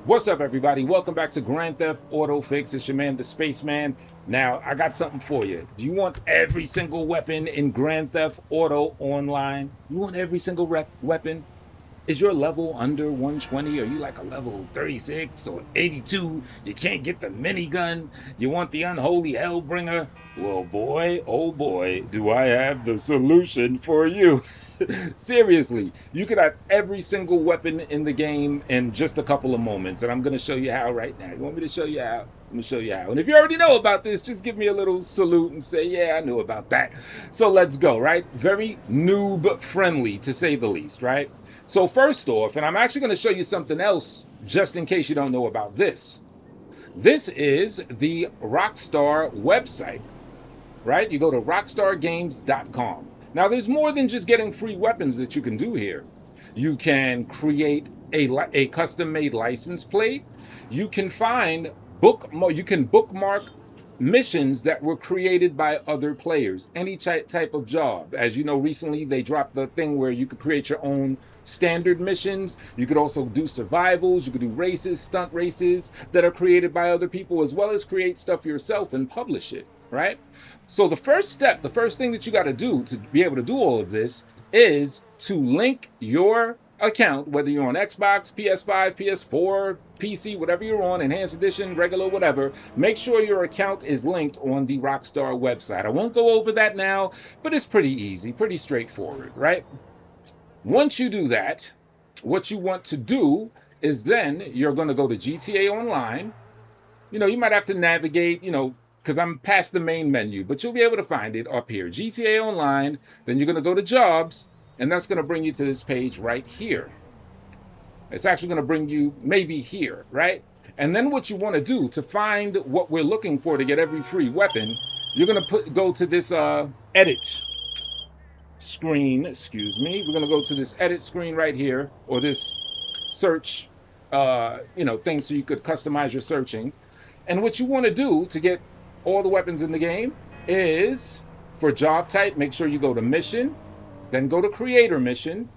What's up, everybody? Welcome back to Grand Theft Auto Fix. It's your man, the Spaceman. Now, I got something for you. Do you want every single weapon in Grand Theft Auto Online? You want every single weapon? Is your level under 120? Are you like a level 36 or 82? You can't get the minigun? You want the unholy Hellbringer? Well, boy, oh boy, do I have the solution for you. Seriously, you could have every single weapon in the game in just a couple of moments, and I'm going to show you how right now. You want me to show you how? I'm going to show you how. And if you already know about this, just give me a little salute and say, yeah, I knew about that. So let's go, right? Very noob friendly, to say the least, right? So first off, and I'm actually going to show you something else just in case you don't know about this. This is the Rockstar website, right? You go to rockstargames.com. Now, there's more than just getting free weapons that you can do here. You can create a custom-made license plate. You can you can bookmark missions that were created by other players. Any type of job. As you know, recently they dropped the thing where you could create your own standard missions. You could also do survivals. You could do races, stunt races that are created by other people, as well as create stuff yourself and publish it, right? So the first thing that you got to do to be able to do all of this is to link your account, whether you're on Xbox, PS5, PS4, PC, whatever you're on, Enhanced Edition, regular, whatever. Make sure your account is linked on the Rockstar website. I won't go over that now, but it's pretty easy, pretty straightforward, right? Once you do that, what you want to do is then you're going to go to GTA Online. You might have to navigate, because I'm past the main menu, but you'll be able to find it up here. GTA Online, then you're going to go to Jobs, and that's going to bring you to this page right here. It's actually going to bring you maybe here, right? And then what you want to do to find what we're looking for to get every free weapon, you're going to go to this edit screen, excuse me. We're going to go to this edit screen right here, or this search, thing so you could customize your searching. And what you want to do to get all the weapons in the game is, for job type, make sure you go to mission, then go to creator mission.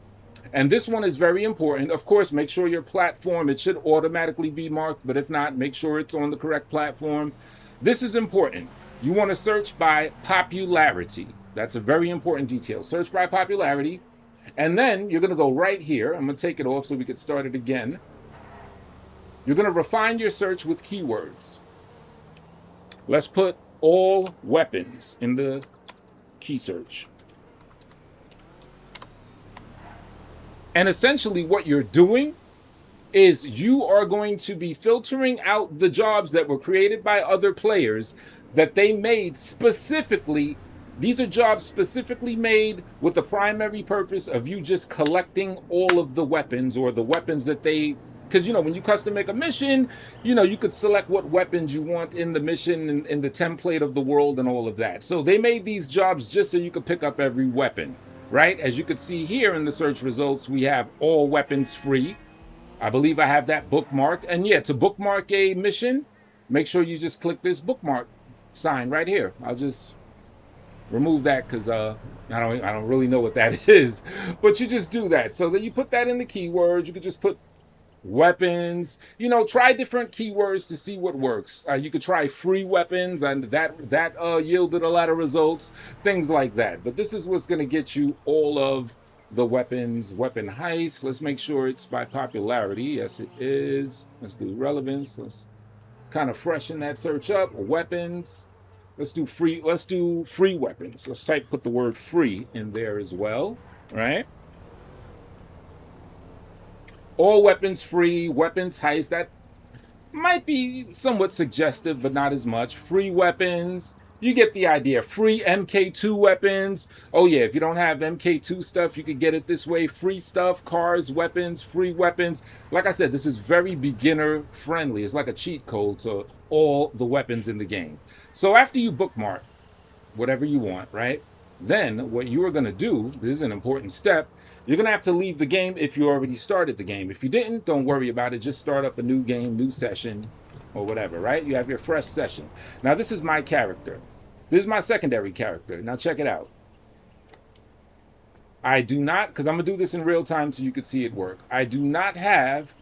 And this one is very important. Of course, make sure your platform, it should automatically be marked, but if not, make sure it's on the correct platform. This is important. You want to search by popularity. That's a very important detail. Search by popularity. And then you're going to go right here. I'm going to take it off so we can start it again. You're going to refine your search with keywords. Let's put all weapons in the key search. And essentially what you're doing is you are going to be filtering out the jobs that were created by other players that they made specifically. These are jobs specifically made with the primary purpose of you just collecting all of the weapons, or the weapons that they, because when you custom make a mission, you could select what weapons you want in the mission and in the template of the world and all of that. So they made these jobs just so you could pick up every weapon, right? As you could see here in the search results, we have all weapons free. I believe I have that bookmarked. And yeah, to bookmark a mission, make sure you just click this bookmark sign right here. I'll just remove that because I don't really know what that is, but you just do that. So then you put that in the keywords. You could just put weapons. Try different keywords to see what works. You could try free weapons, and that yielded a lot of results. Things like that. But this is what's going to get you all of the weapons. Weapon heist. Let's make sure it's by popularity. Yes, it is. Let's do relevance. Let's kind of freshen that search up. Weapons. Let's do free weapons. Let's put the word free in there as well, right? All weapons free, weapons heist. That might be somewhat suggestive, but not as much. Free weapons. You get the idea. Free MK2 weapons. Oh yeah, if you don't have MK2 stuff, you could get it this way. Free stuff, cars, weapons, free weapons. Like I said, this is very beginner friendly. It's like a cheat code to all the weapons in the game. So after you bookmark whatever you want, right? Then what you are going to do, this is an important step, you're going to have to leave the game if you already started the game. If you didn't, don't worry about it. Just start up a new game, new session, or whatever, right? You have your fresh session. Now, this is my character. This is my secondary character. Now, check it out. I do not, because I'm going to do this in real time so you could see it work. I do not have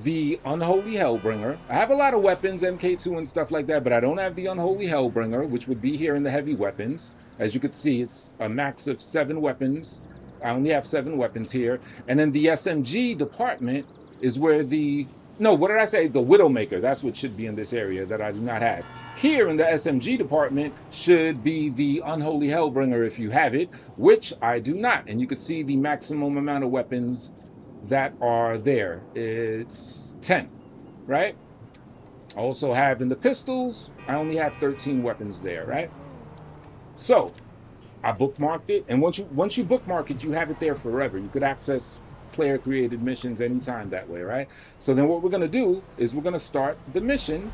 the Unholy Hellbringer. I have a lot of weapons, MK2 and stuff like that, but I don't have the Unholy Hellbringer, which would be here in the heavy weapons. As you can see, it's a max of 7 weapons. I only have 7 weapons here. And then the SMG department is where the... No, what did I say? The Widowmaker. That's what should be in this area that I do not have. Here in the SMG department should be the Unholy Hellbringer if you have it, which I do not. And you can see the maximum amount of weapons that are there. It's 10, right? I also have in the pistols, I only have 13 weapons there, right? So I bookmarked it, and once you bookmark it, you have it there forever. You could access player created missions anytime that way, right? So then what we're gonna do is we're gonna start the mission.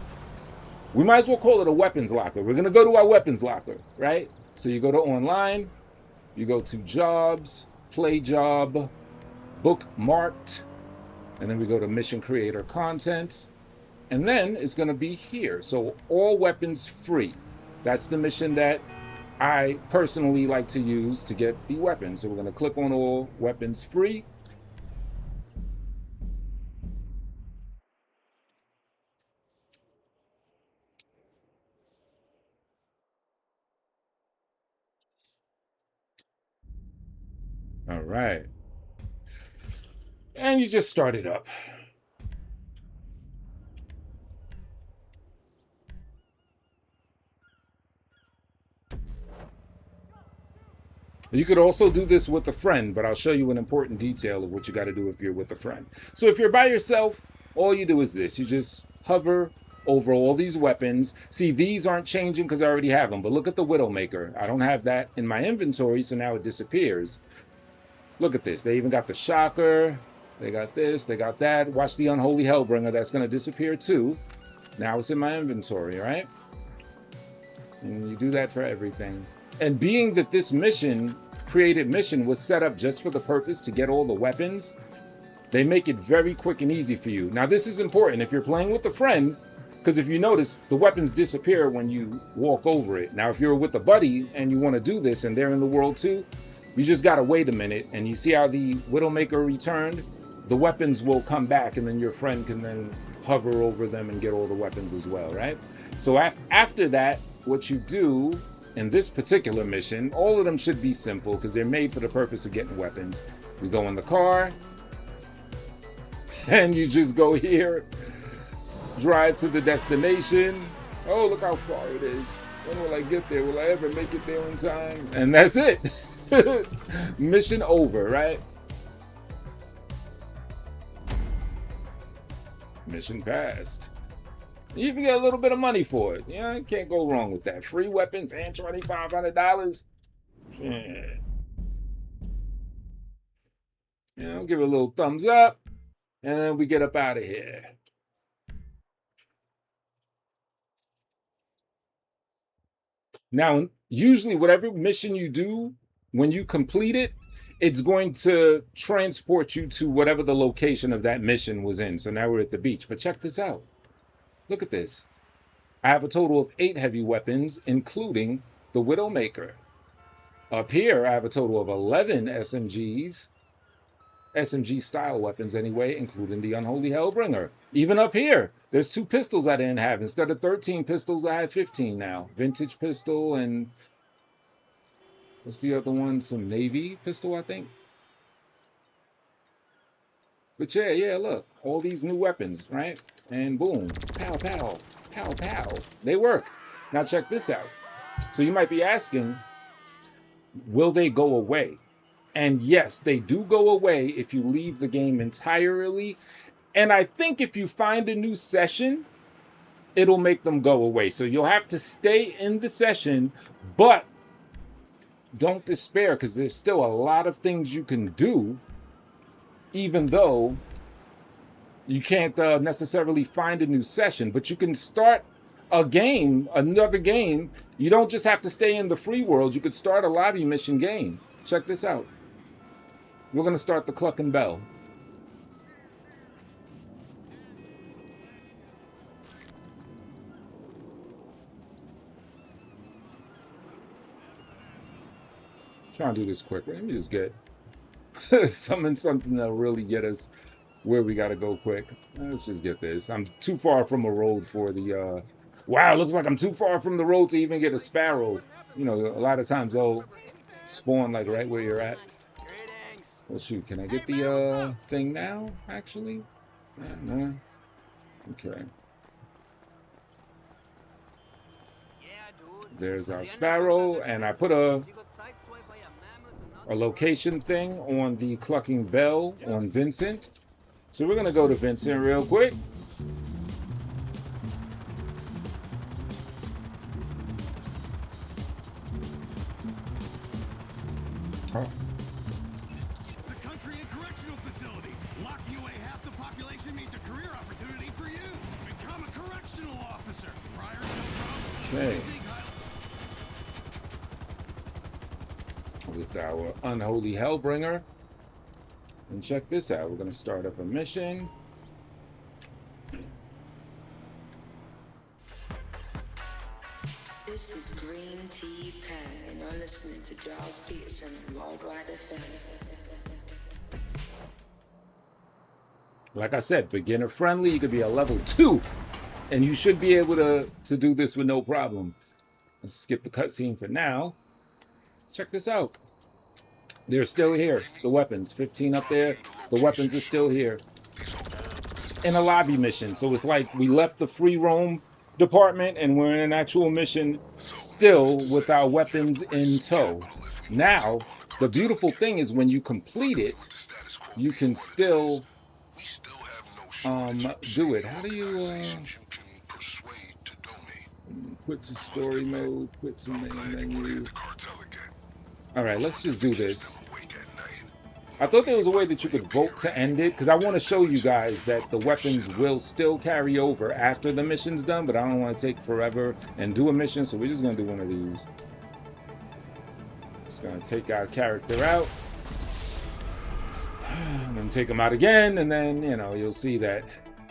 We might as well call it a weapons locker. We're gonna go to our weapons locker, right? So you go to online, you go to jobs, play job, bookmarked, and then we go to mission creator content, and then it's going to be here. So all weapons free. That's the mission that I personally like to use to get the weapons. So we're going to click on all weapons free. All right. And you just start it up. You could also do this with a friend, but I'll show you an important detail of what you got to do if you're with a friend. So if you're by yourself, all you do is this. You just hover over all these weapons. See, these aren't changing because I already have them, but look at the Widowmaker. I don't have that in my inventory, so now it disappears. Look at this. They even got the Shocker. They got this. They got that. Watch the Unholy Hellbringer. That's going to disappear too. Now it's in my inventory, right? And you do that for everything. And being that this created mission was set up just for the purpose to get all the weapons, they make it very quick and easy for you. Now, this is important if you're playing with a friend, because if you notice, the weapons disappear when you walk over it. Now, if you're with a buddy and you want to do this and they're in the world too, you just got to wait a minute. And you see how the Widowmaker returned? The weapons will come back, and then your friend can then hover over them and get all the weapons as well, right? So after that, what you do in this particular mission, all of them should be simple because they're made for the purpose of getting weapons. You go in the car, and you just go here, drive to the destination. Oh, look how far it is. When will I get there? Will I ever make it there in time? And that's it. Mission over, right? Mission passed. You even get a little bit of money for it. Yeah, you can't go wrong with that. Free weapons and $2,500. Shit. You know, give it a little thumbs up, and then we get up out of here. Now, usually, whatever mission you do, when you complete it, it's going to transport you to whatever the location of that mission was in. So now we're at the beach. But check this out. Look at this. I have a total of 8 heavy weapons, including the Widowmaker. Up here, I have a total of 11 SMGs. SMG style weapons anyway, including the Unholy Hellbringer. Even up here, there's 2 pistols I didn't have. Instead of 13 pistols, I have 15 now. Vintage pistol and what's the other one? Some Navy pistol, I think. But yeah, look. All these new weapons, right? And boom. Pow, pow. Pow, pow. They work. Now check this out. So you might be asking, will they go away? And yes, they do go away if you leave the game entirely. And I think if you find a new session, it'll make them go away. So you'll have to stay in the session, but don't despair because there's still a lot of things you can do, even though you can't necessarily find a new session, but you can start a game, another game. You don't just have to stay in the free world. You could start a lobby mission game. Check this out. We're going to start the Clucking Bell. Trying to do this quick. Let me just get summon something that'll really get us where we gotta go quick. Let's just get this. I'm too far from a road for the wow, it looks like I'm too far from the road to even get a sparrow. You know, a lot of times they'll spawn like right where you're at. Well, shoot, can I get the thing now, actually? No. Okay. There's our sparrow, and I put a location thing on the clucking bell on Vincent. So we're gonna go to Vincent real quick. The country and correctional facilities. Locking away half the population means a career opportunity for you. Become a correctional officer. Prior no problem. Okay. With our unholy hellbringer. And check this out. We're gonna start up a mission. This is Green Tea Pen, and you're listening to Giles Peterson, Worldwide FM. Like I said, beginner friendly. You could be a level 2, and you should be able to do this with no problem. Let's skip the cutscene for now. Check this out. They're still here. The weapons, 15 up there. The weapons are still here. In a lobby mission. So it's like we left the free roam department and we're in an actual mission still with our weapons in tow. Now, the beautiful thing is when you complete it, you can still do it. How do you quit to story mode, quit to main menu? All right, let's just do this. I thought there was a way that you could vote to end it, because I want to show you guys that the weapons will still carry over after the mission's done, but I don't want to take forever and do a mission, so we're just going to do one of these. Just going to take our character out. And then take him out again, and then, you know, you'll see that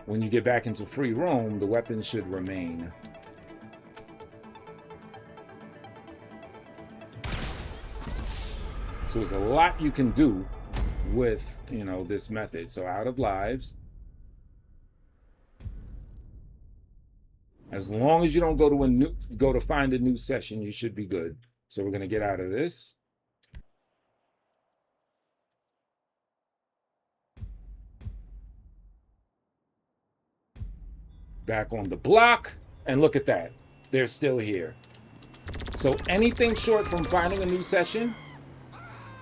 when you get back into free roam, the weapons should remain. So there's a lot you can do with, you know, this method. So out of lives. As long as you don't go to find a new session, you should be good. So we're gonna get out of this. Back on the block, and look at that. They're still here. So anything short from finding a new session,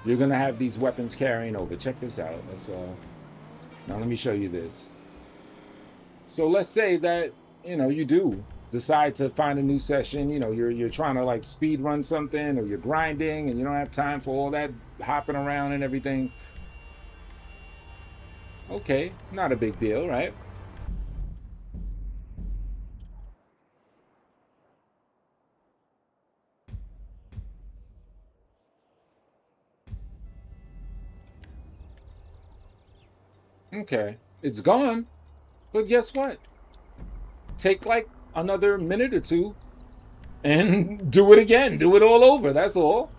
you're gonna have these weapons carrying over. Check this out. Let's now let me show you this. So let's say that, you know, you do decide to find a new session. You know, you're trying to like speed run something, or you're grinding and you don't have time for all that hopping around and everything. Okay, not a big deal, right? Okay, it's gone, but guess what? Take like another minute or two and do it again. Do it all over, that's all.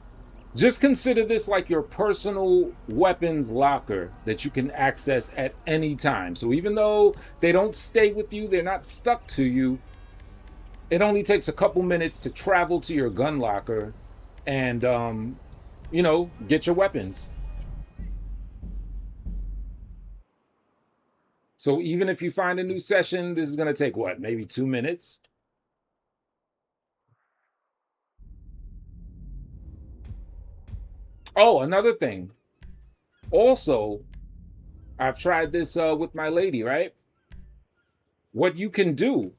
Just consider this like your personal weapons locker that you can access at any time. So even though they don't stay with you, they're not stuck to you, it only takes a couple minutes to travel to your gun locker and, you know, get your weapons. So even if you find a new session, this is going to take, what, maybe 2 minutes? Oh, another thing. Also, I've tried this with my lady, right? What you can do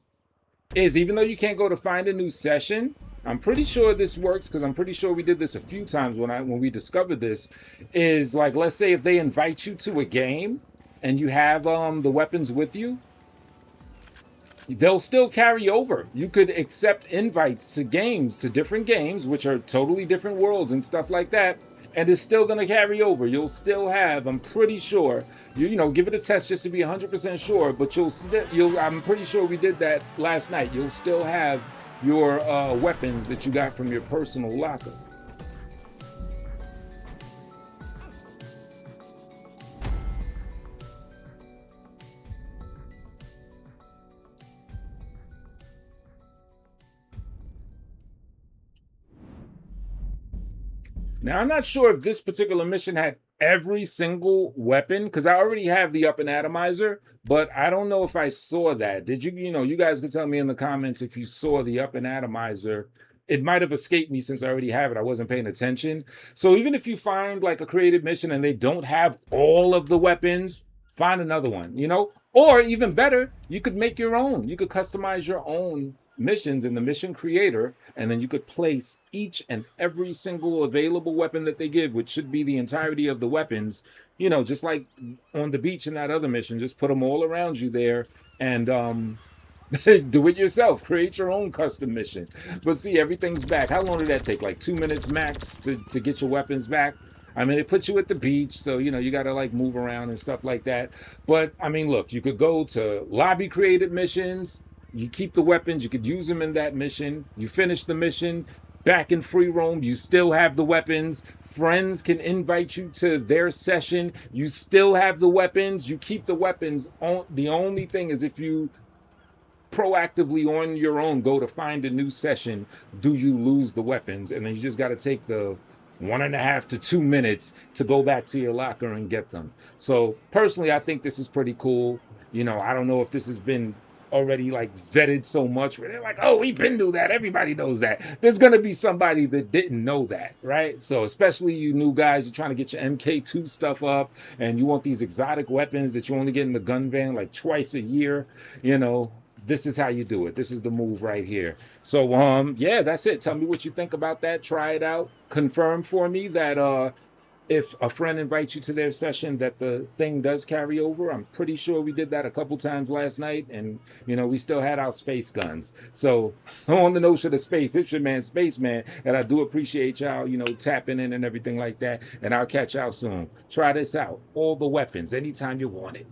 is, even though you can't go to find a new session, I'm pretty sure this works, because I'm pretty sure we did this a few times when we discovered this, is like, let's say if they invite you to a game, and you have the weapons with you, they'll still carry over. You could accept invites to games, to different games, which are totally different worlds and stuff like that, and it's still going to carry over. You'll still have, I'm pretty sure, you know, give it a test just to be 100% sure, but I'm pretty sure we did that last night. You'll still have your weapons that you got from your personal locker. Now, I'm not sure if this particular mission had every single weapon because I already have the up and atomizer, but I don't know if I saw that. Did you, you guys could tell me in the comments if you saw the up and atomizer. It might have escaped me since I already have it. I wasn't paying attention. So even if you find like a creative mission and they don't have all of the weapons, find another one. Or even better, you could make your own. You could customize your own missions in the mission creator, and then you could place each and every single available weapon that they give, which should be the entirety of the weapons, just like on the beach in that other mission, just put them all around you there and do it yourself. Create your own custom mission. But see, everything's back. How long did that take? Like 2 minutes max to get your weapons back? I mean, it puts you at the beach, so you got to like move around and stuff like that. But I mean, look, you could go to lobby created missions. You keep the weapons, you could use them in that mission. You finish the mission, back in free roam, you still have the weapons. Friends can invite you to their session. You still have the weapons. You keep the weapons on. The only thing is if you proactively on your own go to find a new session, do you lose the weapons? And then you just got to take the 1.5 to 2 minutes to go back to your locker and get them. So personally, I think this is pretty cool. I don't know if this has been already like vetted so much where they're like, oh, we've been through that. Everybody knows that. There's going to be somebody that didn't know that, right? So especially you new guys, you're trying to get your MK2 stuff up and you want these exotic weapons that you only get in the gun van like twice a year, this is how you do it. This is the move right here. So yeah, that's it. Tell me what you think about that. Try it out. Confirm for me that if a friend invites you to their session that the thing does carry over. I'm pretty sure we did that a couple times last night, and we still had our space guns. So on the notion of space, it's your man Spaceman, and I do appreciate y'all tapping in and everything like that, and I'll catch y'all soon. Try this out. All the weapons anytime you want it.